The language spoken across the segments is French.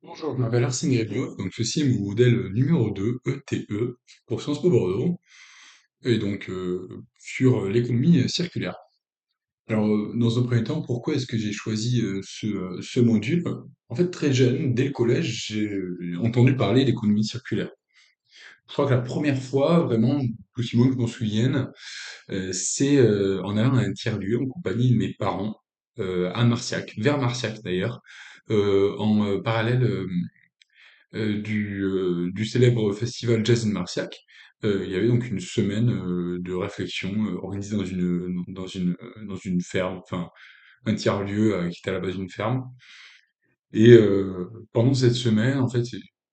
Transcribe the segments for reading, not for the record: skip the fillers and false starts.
Bonjour, je m'appelle Arsène Grégoire, donc ceci est mon modèle numéro 2, ETE, pour Sciences Po Bordeaux, et donc sur l'économie circulaire. Alors, dans un premier temps, pourquoi est-ce que j'ai choisi ce module? En fait, très jeune, dès le collège, j'ai entendu parler d'économie circulaire. Je crois que la première fois, vraiment, aussi loin que je m'en souvienne, c'est en allant à un tiers-lieu en compagnie de mes parents, à Marciac, vers Marciac d'ailleurs, en parallèle du célèbre festival Jazz in Marciac. Il y avait donc une semaine de réflexion organisée dans une ferme, enfin un tiers-lieu qui était à la base d'une ferme. Et pendant cette semaine, en fait,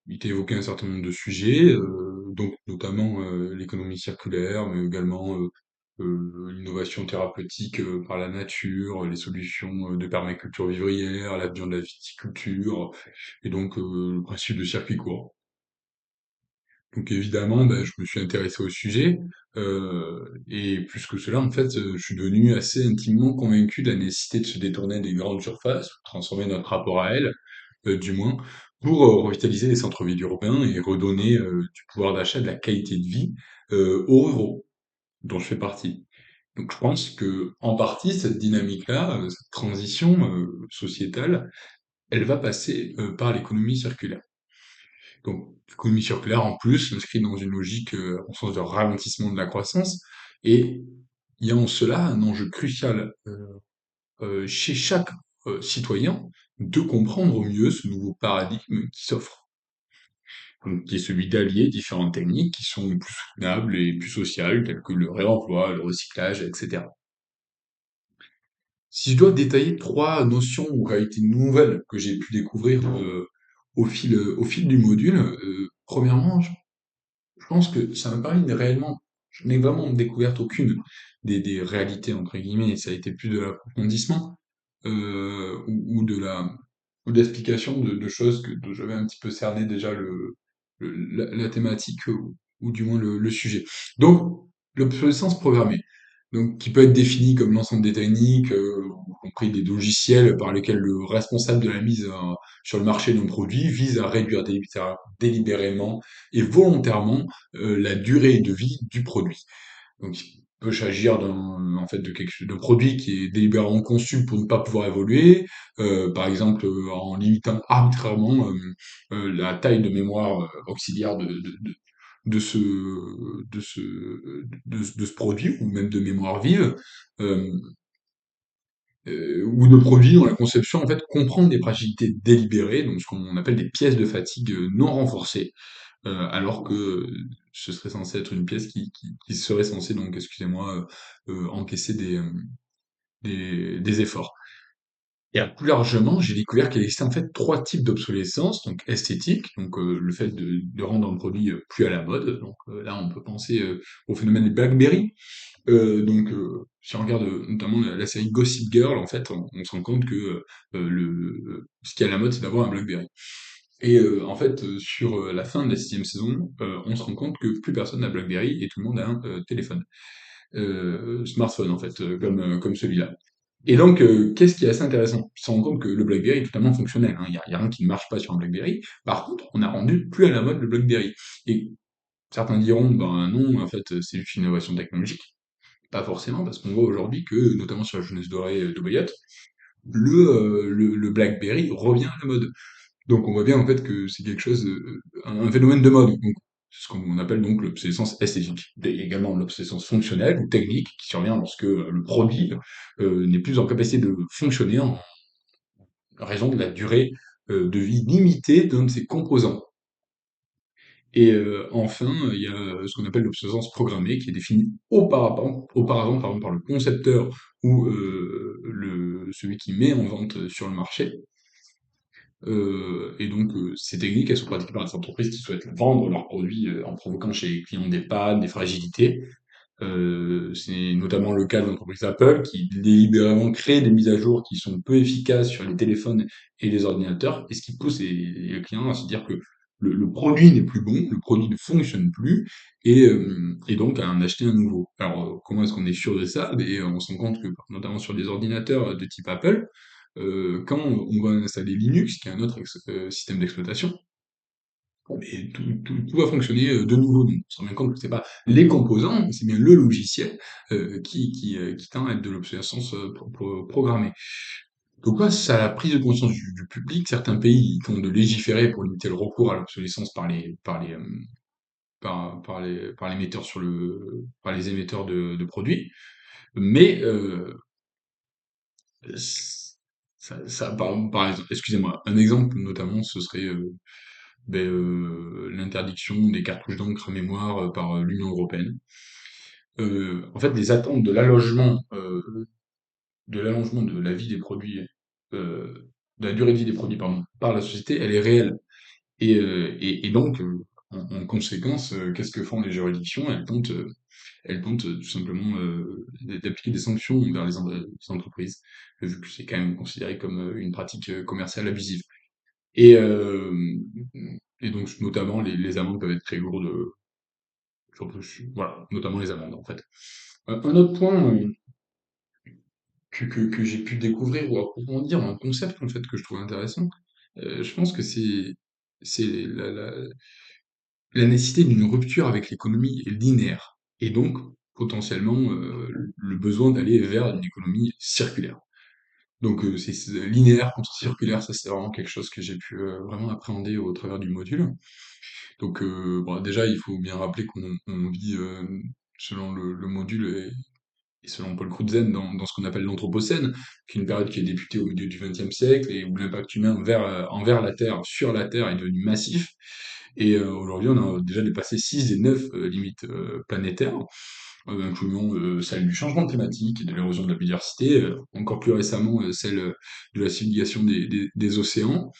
il était évoqué un certain nombre de sujets, donc notamment l'économie circulaire, mais également l'innovation thérapeutique par la nature, les solutions de permaculture vivrière, l'avenir de la viticulture, et donc le principe de circuit court. Donc évidemment, bah, je me suis intéressé au sujet, et plus que cela, en fait, je suis devenu assez intimement convaincu de la nécessité de se détourner des grandes surfaces, transformer notre rapport à elles, du moins, pour revitaliser les centres-villes urbains et redonner du pouvoir d'achat, de la qualité de vie aux ruraux, dont je fais partie. Donc je pense que en partie, cette dynamique-là, cette transition sociétale, elle va passer par l'économie circulaire. Donc, l'économie circulaire, en plus, s'inscrit dans une logique, en sens de ralentissement de la croissance, et il y a en cela un enjeu crucial chez chaque citoyen de comprendre au mieux ce nouveau paradigme qui s'offre, donc, qui est celui d'allier différentes techniques qui sont plus soutenables et plus sociales, telles que le réemploi, le recyclage, etc. Si je dois détailler trois notions ou réalités nouvelles que j'ai pu découvrir au fil du module, premièrement, je pense que ça m'a permis de réellement, je n'ai vraiment découvert aucune des réalités entre guillemets, et ça a été plus de l'approfondissement ou de la ou d'explication de choses dont j'avais un petit peu cerné déjà la thématique ou du moins le sujet. Donc l'obsolescence programmée, donc qui peut être définie comme l'ensemble des techniques, y compris des logiciels par lesquels le responsable de la mise sur le marché d'un produit vise à réduire délibérément et volontairement la durée de vie du produit. Donc, il peut s'agir en fait, d'un produit qui est délibérément conçu pour ne pas pouvoir évoluer, par exemple en limitant arbitrairement la taille de mémoire auxiliaire de ce, de ce produit, ou même de mémoire vive, euh, ou de produits dont la conception en fait comprend des fragilités délibérées, donc ce qu'on appelle des pièces de fatigue non renforcées, alors que ce serait censé être une pièce qui serait censée donc, excusez-moi, encaisser des efforts. Et plus largement, j'ai découvert qu'il existait en fait trois types d'obsolescence, donc esthétique, donc le fait de rendre un produit plus à la mode. Donc là, on peut penser au phénomène des BlackBerry. Si on regarde notamment la série Gossip Girl, en fait, on se rend compte que ce qui est à la mode, c'est d'avoir un BlackBerry. Et en fait, sur la fin de la sixième saison, on se rend compte que plus personne n'a BlackBerry et tout le monde a un téléphone, smartphone en fait, comme celui-là. Et donc, qu'est-ce qui est assez intéressant? On se rend compte que le BlackBerry est totalement fonctionnel, hein. Il y a rien qui ne marche pas sur un BlackBerry. Par contre, on a rendu plus à la mode le BlackBerry. Et certains diront, ben non, en fait, c'est juste une innovation technologique. Pas forcément, parce qu'on voit aujourd'hui que, notamment sur la jeunesse dorée de Boyette, le BlackBerry revient à la mode. Donc on voit bien en fait que c'est quelque chose, un phénomène de mode. Donc c'est ce qu'on appelle donc l'obsolescence esthétique. Il y a également l'obsolescence fonctionnelle ou technique qui survient lorsque le produit n'est plus en capacité de fonctionner en raison de la durée de vie limitée d'un de ses composants. Et enfin, il y a ce qu'on appelle l'obsolescence programmée, qui est définie auparavant pardon, par le concepteur ou celui qui met en vente sur le marché. Et donc, ces techniques, elles sont pratiquées par des entreprises qui souhaitent vendre leurs produits en provoquant chez les clients des pannes, des fragilités. C'est notamment le cas de l'entreprise Apple qui délibérément crée des mises à jour qui sont peu efficaces sur les téléphones et les ordinateurs, et ce qui pousse les clients à se dire que le produit n'est plus bon, le produit ne fonctionne plus, et donc à en acheter un nouveau. Alors, comment est-ce qu'on est sûr de ça? Et on se rend compte que, notamment sur des ordinateurs de type Apple, quand on va installer Linux, qui est un autre système d'exploitation, et tout va fonctionner de nouveau. Donc, on se rend bien compte que c'est pas les composants, c'est bien le logiciel qui tend à être de l'obsolescence programmée. Donc là, ça a la prise de conscience du public. Certains pays ils tentent de légiférer pour limiter le recours à l'obsolescence par l'émetteur par les émetteurs de produits. Mais par exemple, excusez-moi, un exemple notamment, ce serait l'interdiction des cartouches d'encre mémoire par l'Union européenne. En fait, les attentes de l'allongement de la vie des produits, de la durée de vie des produits, pardon, par la société, elle est réelle. Et donc, en conséquence, qu'est-ce que font les juridictions? Elles tentent tout simplement d'appliquer des sanctions vers les entreprises, vu que c'est quand même considéré comme une pratique commerciale abusive. Et, euh, et donc, notamment, les amendes peuvent être très lourdes, voilà, notamment les amendes, en fait. Un autre point que j'ai pu découvrir ou approfondir, un concept, en fait, que je trouve intéressant, je pense que c'est la nécessité d'une rupture avec l'économie linéaire, et donc, potentiellement, le besoin d'aller vers une économie circulaire. Donc, c'est linéaire contre circulaire, ça, c'est vraiment quelque chose que j'ai pu vraiment appréhender au travers du module. Donc, bon, déjà, il faut bien rappeler qu'on vit, selon le module et selon Paul Crutzen, dans ce qu'on appelle l'Anthropocène, qui est une période qui est débutée au milieu du XXe siècle et où l'impact humain envers la Terre, sur la Terre, est devenu massif. Et aujourd'hui, on a déjà dépassé 6 des 9 limites planétaires, incluant celle du changement climatique et de l'érosion de la biodiversité, encore plus récemment celle de la submersion des océans.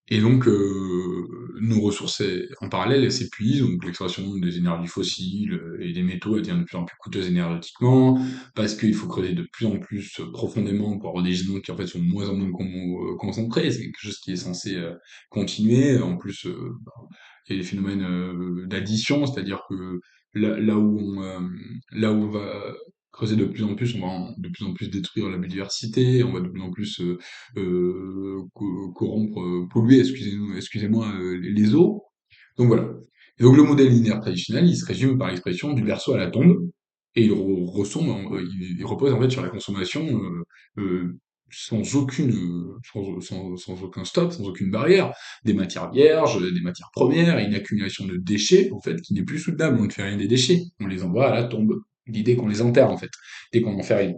Et donc, nos ressources, en parallèle, elles s'épuisent, donc l'extraction des énergies fossiles et des métaux, elle devient de plus en plus coûteuse énergétiquement, parce qu'il faut creuser de plus en plus profondément pour avoir des gisements qui en fait sont de moins en moins concentrés, c'est quelque chose qui est censé continuer. En plus, il y a des phénomènes d'addition, c'est-à-dire que là, là où on, euh, là où on va creuser de plus en plus, on va de plus en plus détruire la biodiversité, on va de plus en plus corrompre, polluer, excusez-moi, les eaux. Donc voilà. Et donc le modèle linéaire traditionnel, il se résume par l'expression du berceau à la tombe, et il repose en fait sur la consommation sans sans aucun stop, sans aucune barrière, des matières vierges, des matières premières, et une accumulation de déchets en fait qui n'est plus soutenable. On ne fait rien des déchets, on les envoie à la tombe. L'idée qu'on les enterre en fait, dès qu'on en fait rien.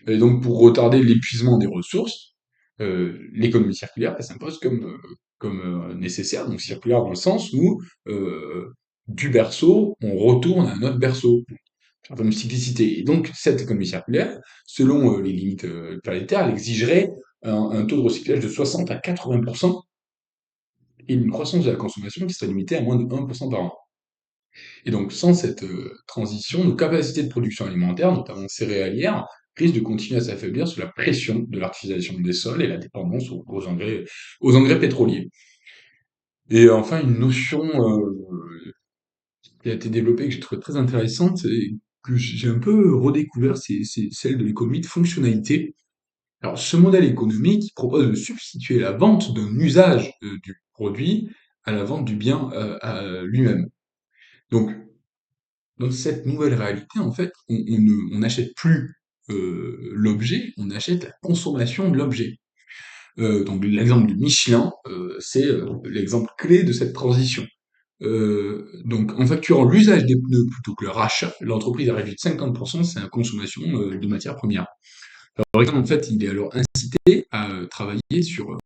Et donc, pour retarder l'épuisement des ressources, l'économie circulaire, elle s'impose comme nécessaire, donc circulaire dans le sens où du berceau, on retourne à un autre berceau, en termes de cyclicité. Et donc, cette économie circulaire, selon les limites planétaires, elle exigerait un taux de recyclage de 60 à 80% et une croissance de la consommation qui serait limitée à moins de 1% par an. Et donc, sans cette transition, nos capacités de production alimentaire, notamment céréalières, risquent de continuer à s'affaiblir sous la pression de l'artificialisation des sols et la dépendance aux engrais pétroliers. Et enfin, une notion qui a été développée que j'ai trouvé très intéressante et que j'ai un peu redécouvert, c'est celle de l'économie de fonctionnalité. Alors, ce modèle économique il propose de substituer la vente d'un usage du produit à la vente du bien à lui-même. Donc, dans cette nouvelle réalité, en fait, on n'achète plus l'objet, on achète la consommation de l'objet. Donc l'exemple du Michelin, c'est l'exemple clé de cette transition. Donc en facturant l'usage des pneus plutôt que leur achat, l'entreprise a réduit de 50% sa consommation de matières premières. Alors, par exemple, en fait, il est alors incité à travailler sur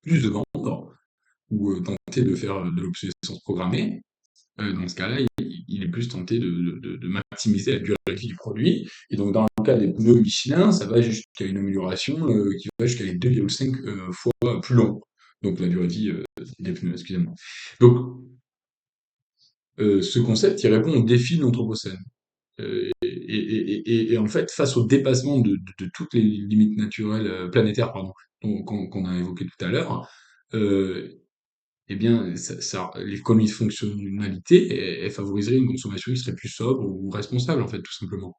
plus de ventes ou tenter de faire de l'obsolescence programmée. Dans ce cas-là, il est plus tenté de maximiser la durée de vie du produit. Et donc, dans le cas des pneus Michelin, ça va jusqu'à une amélioration qui va jusqu'à les 2,5 fois plus long. Donc, la durée de vie des pneus, excusez-moi. Donc, ce concept, il répond au défi de l'Anthropocène. Et en fait, face au dépassement de toutes les limites naturelles, planétaires, pardon, qu'on a évoqué tout à l'heure, euh, eh bien, l'économie de fonctionnalité, elle favoriserait une consommation qui serait plus sobre ou responsable, en fait, tout simplement.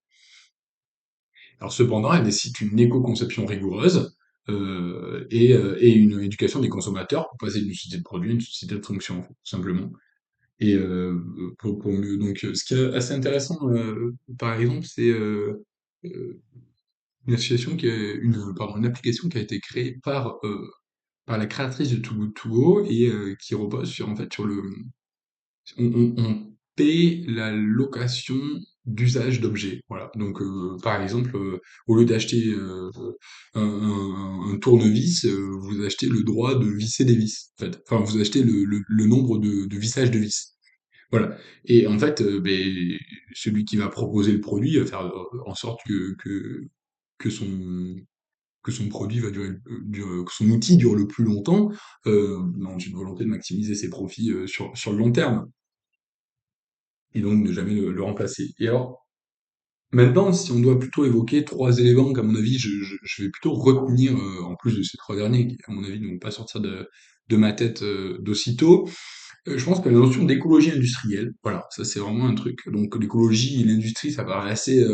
Alors cependant, elle nécessite une éco-conception rigoureuse et une éducation des consommateurs pour passer d'une société de produit à une société de fonction, en fait, tout simplement. Et pour mieux. Donc, ce qui est assez intéressant, par exemple, c'est une association pardon, une application qui a été créée par la créatrice de Too Good To Go et qui repose sur en fait sur le on paie la location d'usage d'objets. Voilà. Donc, par exemple, au lieu d'acheter un tournevis, vous achetez le droit de visser des vis. En fait. Enfin, vous achetez le nombre de vissages de vis. Voilà. Et en fait, celui qui va proposer le produit va faire en sorte que son que son produit va que son outil dure le plus longtemps, dans une volonté de maximiser ses profits sur le long terme, et donc ne jamais le remplacer. Et alors, maintenant, si on doit plutôt évoquer trois éléments qu'à mon avis, je vais plutôt retenir, en plus de ces trois derniers, qui à mon avis ne vont pas sortir de ma tête d'aussitôt, je pense que la notion d'écologie industrielle, voilà, ça c'est vraiment un truc. Donc l'écologie et l'industrie, ça paraît assez,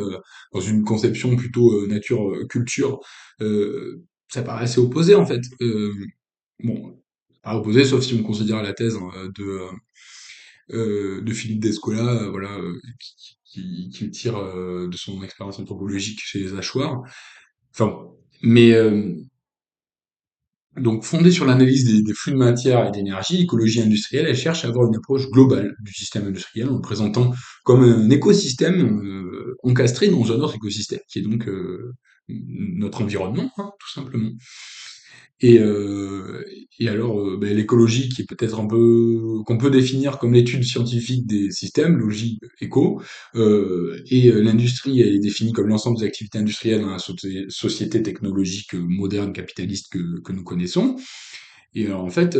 dans une conception plutôt nature-culture, ça paraît assez opposé en fait. Bon, pas opposé, sauf si on considère la thèse hein, de Philippe Descola, voilà, qui tire de son expérience anthropologique chez les Hachoirs. Enfin, mais donc, fondée sur l'analyse des flux de matière et d'énergie, l'écologie industrielle, elle cherche à avoir une approche globale du système industriel en le présentant comme un écosystème encastré dans un autre écosystème, qui est donc notre environnement, hein, tout simplement. Et, euh, et alors, ben, l'écologie, qui est peut-être un peu qu'on peut définir comme l'étude scientifique des systèmes, logique, éco, et l'industrie, elle est définie comme l'ensemble des activités industrielles dans la société technologique moderne capitaliste que nous connaissons. Et en fait,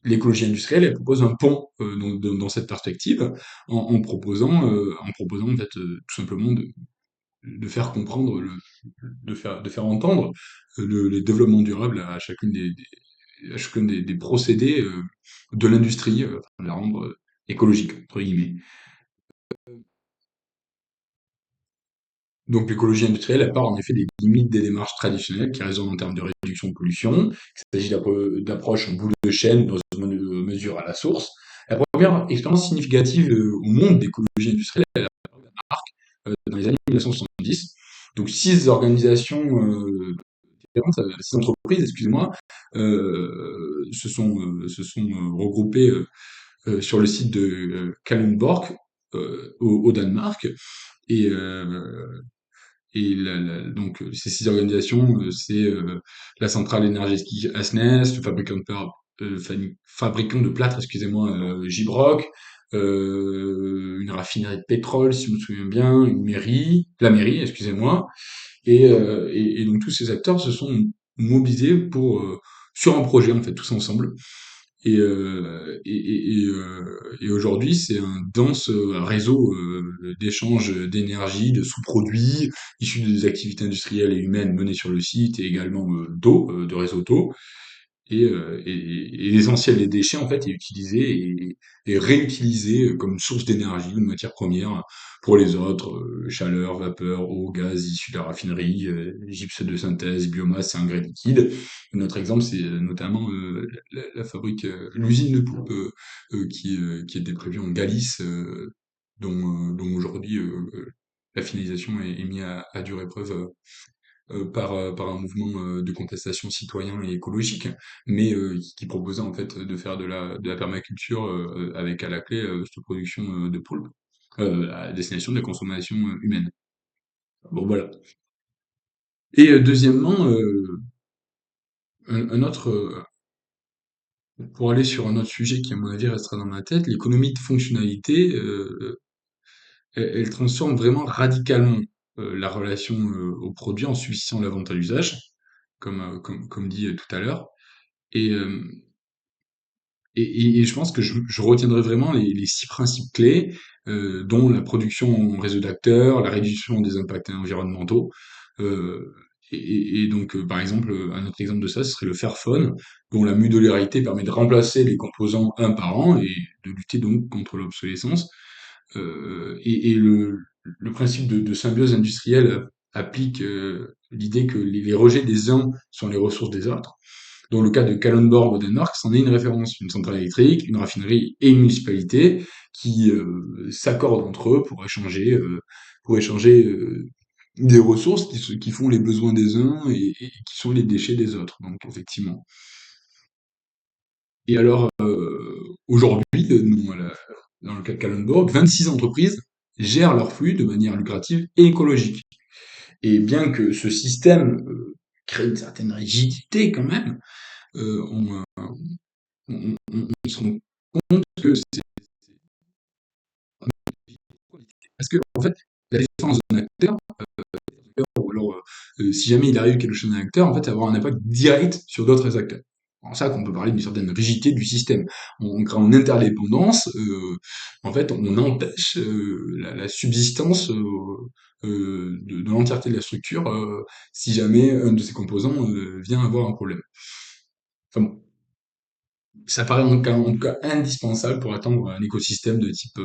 l'écologie industrielle, elle propose un pont dans cette perspective, en proposant en fait tout simplement de faire comprendre, de faire entendre les développements durables à à chacun des procédés de l'industrie, de la rendre écologique, entre guillemets. Donc l'écologie industrielle, elle part en effet des limites des démarches traditionnelles qui résonnent en termes de réduction de pollution. Il s'agit d'approches en bout de chaîne dans une mesure à la source. La première expérience significative au monde d'écologie industrielle, elle a dans les années 1970. Donc six entreprises, excusez-moi, se sont regroupées sur le site de Kalundborg au Danemark et donc, ces six organisations, c'est la centrale énergétique Asnæs, le fabricant de plâtre, excusez-moi, Gibrock, une raffinerie de pétrole, si je me souviens bien, la mairie, excusez-moi, et donc tous ces acteurs se sont mobilisés sur un projet, en fait, tous ensemble. Et aujourd'hui, c'est un dense réseau d'échanges d'énergie, de sous-produits issus des activités industrielles et humaines menées sur le site et également d'eau, de réseaux d'eau. Et l'essentiel des déchets, en fait, est utilisé et réutilisé comme source d'énergie, une matière première pour les autres, chaleur, vapeur, eau, gaz issus de la raffinerie, gypse de synthèse, biomasse et engrais liquides. Notre exemple, c'est notamment la fabrique, l'usine de poulpe qui était prévue en Galice, dont aujourd'hui la finalisation est mise à dure épreuve par un mouvement de contestation citoyen et écologique, mais qui proposait en fait de faire de la permaculture avec à la clé cette production de poulpe à destination de la consommation humaine. Bon voilà. Et deuxièmement, un autre, pour aller sur un autre sujet qui à mon avis restera dans ma tête, l'économie de fonctionnalité, elle transforme vraiment radicalement la relation au produit en substituant la vente à l'usage, comme dit tout à l'heure. Et, euh, et je pense que je retiendrai vraiment les six principes clés, dont la production en réseau d'acteurs, la réduction des impacts environnementaux. euh, et donc, par exemple, un autre exemple de ça, ce serait le Fairphone, dont la modularité permet de remplacer les composants un par an et de lutter donc contre l'obsolescence. Et le principe de symbiose industrielle applique l'idée que les rejets des uns sont les ressources des autres. Dans le cas de Kalundborg au Danemark, c'en est une référence, une centrale électrique, une raffinerie et une municipalité qui s'accordent entre eux pour échanger des ressources qui font les besoins des uns et qui sont les déchets des autres. Donc effectivement. Et alors aujourd'hui, dans le cas de Kalundborg, 26 entreprises gèrent leurs flux de manière lucrative et écologique. Et bien que ce système crée une certaine rigidité quand même, on se rend compte que c'est parce que en fait la différence d'un acteur ou alors si jamais il arrive quelque chose d'un acteur, en fait, ça va avoir un impact direct sur d'autres acteurs. C'est ça qu'on peut parler d'une certaine rigidité du système. On crée une interdépendance, en fait, on empêche la subsistance de l'entièreté de la structure si jamais un de ses composants vient avoir un problème. Enfin bon, ça paraît en tout cas indispensable pour atteindre un écosystème de type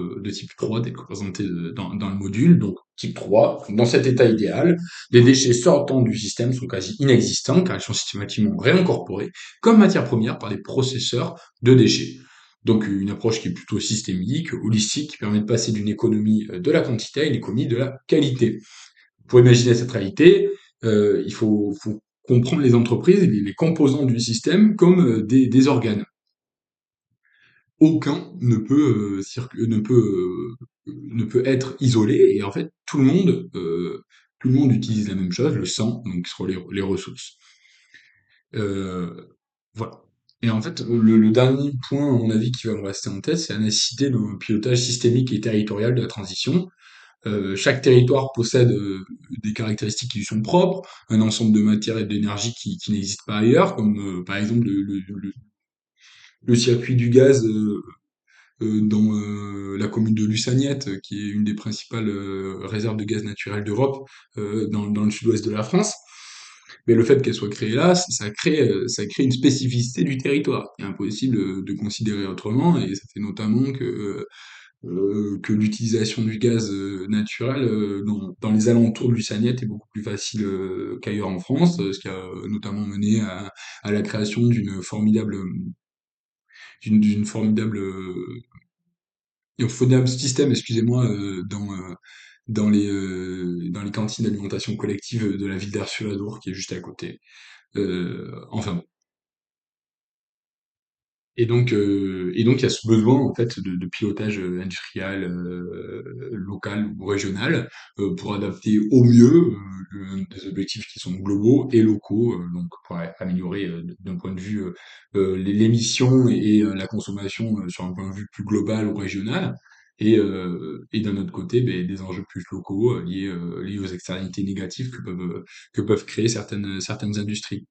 3 représenté dans le module. Donc, type 3, dans cet état idéal, les déchets sortant du système sont quasi inexistants car ils sont systématiquement réincorporés comme matière première par des processeurs de déchets. Donc, une approche qui est plutôt systémique, holistique, qui permet de passer d'une économie de la quantité à une économie de la qualité. Pour imaginer cette réalité, faut comprendre les entreprises, les composants du système comme des organes. Aucun ne peut être isolé et en fait tout le monde utilise la même chose, le sang, donc qui sont les ressources. Euh, voilà. Et en fait, le dernier point, à mon avis, qui va me rester en tête, c'est la nécessité d'un pilotage systémique et territorial de la transition. Chaque territoire possède des caractéristiques qui lui sont propres, un ensemble de matières et d'énergie qui n'existent pas ailleurs, comme par exemple le circuit du gaz dans la commune de Lussagnette, qui est une des principales réserves de gaz naturel d'Europe, dans le sud-ouest de la France. Mais le fait qu'elle soit créée là, ça crée une spécificité du territoire, qui est impossible de considérer autrement, et ça fait notamment que l'utilisation du gaz naturel dans les alentours de Lussagnette est beaucoup plus facile qu'ailleurs en France, ce qui a notamment mené à la création d'une formidable il faut un système, excusez-moi, dans les cantines d'alimentation collective de la ville d'Ars-sur-Adour, qui est juste à côté. Enfin bon. Et donc il y a ce besoin en fait de pilotage industriel, local ou régional, pour adapter au mieux des objectifs qui sont globaux et locaux, donc pour améliorer d'un point de vue l'émission la consommation sur un point de vue plus global ou régional. Et d'un autre côté, ben, des enjeux plus locaux liés aux externalités négatives que peuvent créer certaines industries.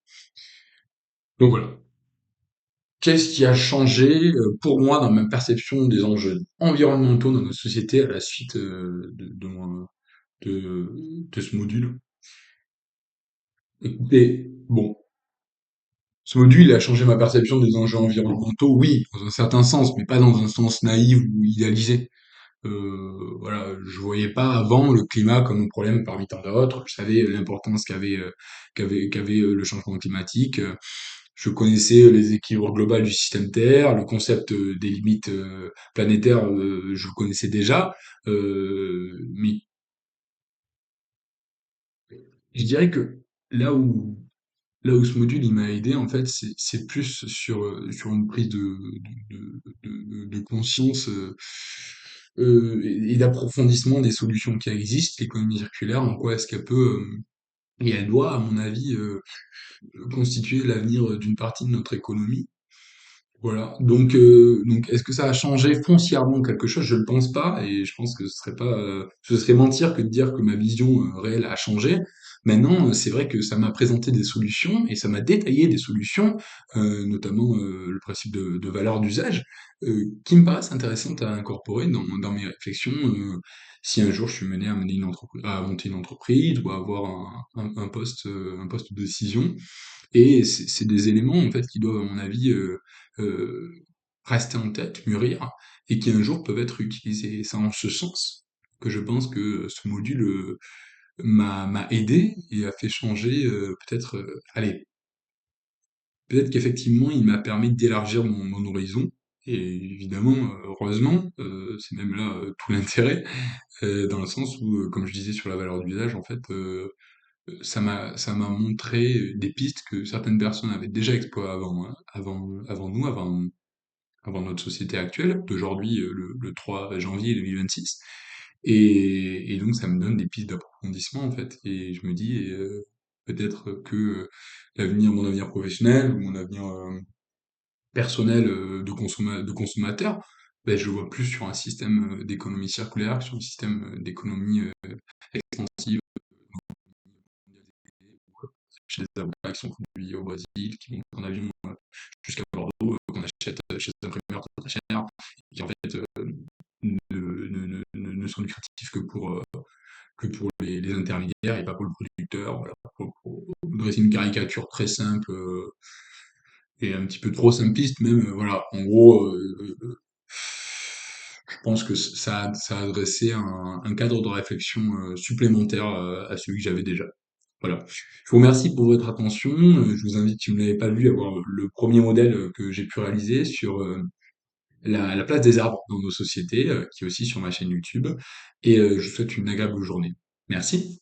Donc voilà. Qu'est-ce qui a changé, pour moi, dans ma perception des enjeux environnementaux dans notre société à la suite, de ce module? Écoutez, bon, ce module, il a changé ma perception des enjeux environnementaux, oui, dans un certain sens, mais pas dans un sens naïf ou idéalisé. Voilà, je voyais pas avant le climat comme un problème parmi tant d'autres. Je savais l'importance qu'avait le changement climatique. Je connaissais les équilibres globaux du système Terre, le concept des limites planétaires, je le connaissais déjà. Mais je dirais que là où là où ce module il m'a aidé, en fait, c'est plus sur une prise de conscience et d'approfondissement des solutions qui existent. L'économie circulaire, en quoi est-ce qu'elle peut et elle doit, à mon avis, constituer l'avenir d'une partie de notre économie. Voilà. Donc, est-ce que ça a changé foncièrement quelque chose? Je ne le pense pas, et je pense que ce serait mentir que de dire que ma vision réelle a changé. Maintenant, c'est vrai que ça m'a présenté des solutions et ça m'a détaillé des solutions, notamment le principe de valeur d'usage, qui me paraissent intéressantes à incorporer dans mes réflexions. Si un jour je suis mené à monter une entreprise ou à avoir un poste de décision, et c'est des éléments en fait qui doivent, à mon avis, euh, rester en tête, mûrir, et qui un jour peuvent être utilisés. Et c'est en ce sens que je pense que ce module m'a aidé et a fait changer, peut-être, allez, peut-être qu'effectivement, il m'a permis d'élargir mon horizon et évidemment, heureusement, c'est même là, tout l'intérêt, dans le sens où, comme je disais sur la valeur d'usage, en fait, ça m'a montré des pistes que certaines personnes avaient déjà explorées avant, hein, avant nous, avant notre société actuelle, d'aujourd'hui, le 3 janvier 2026. Et donc ça me donne des pistes d'approfondissement, en fait. Et je me dis, peut-être que mon avenir professionnel ou mon avenir personnel de consommateur, ben, je le vois plus sur un système d'économie circulaire, que sur un système d'économie extensive, chez des avocats qui sont produits au Brésil, qui montent en avion jusqu'à Bordeaux, qu'on achète chez des imprimeurs très cher, et qui en fait ne sont lucratifs que pour les intermédiaires et pas pour le producteur. Voilà, pour dresser une caricature très simple et un petit peu trop simpliste même, voilà. En gros, je pense que ça a adressé un cadre de réflexion supplémentaire à celui que j'avais déjà. Voilà. Je vous remercie pour votre attention. Je vous invite, si vous ne l'avez pas vu, à voir le premier modèle que j'ai pu réaliser sur la place des arbres dans nos sociétés, qui est aussi sur ma chaîne YouTube. Et je vous souhaite une agréable journée. Merci.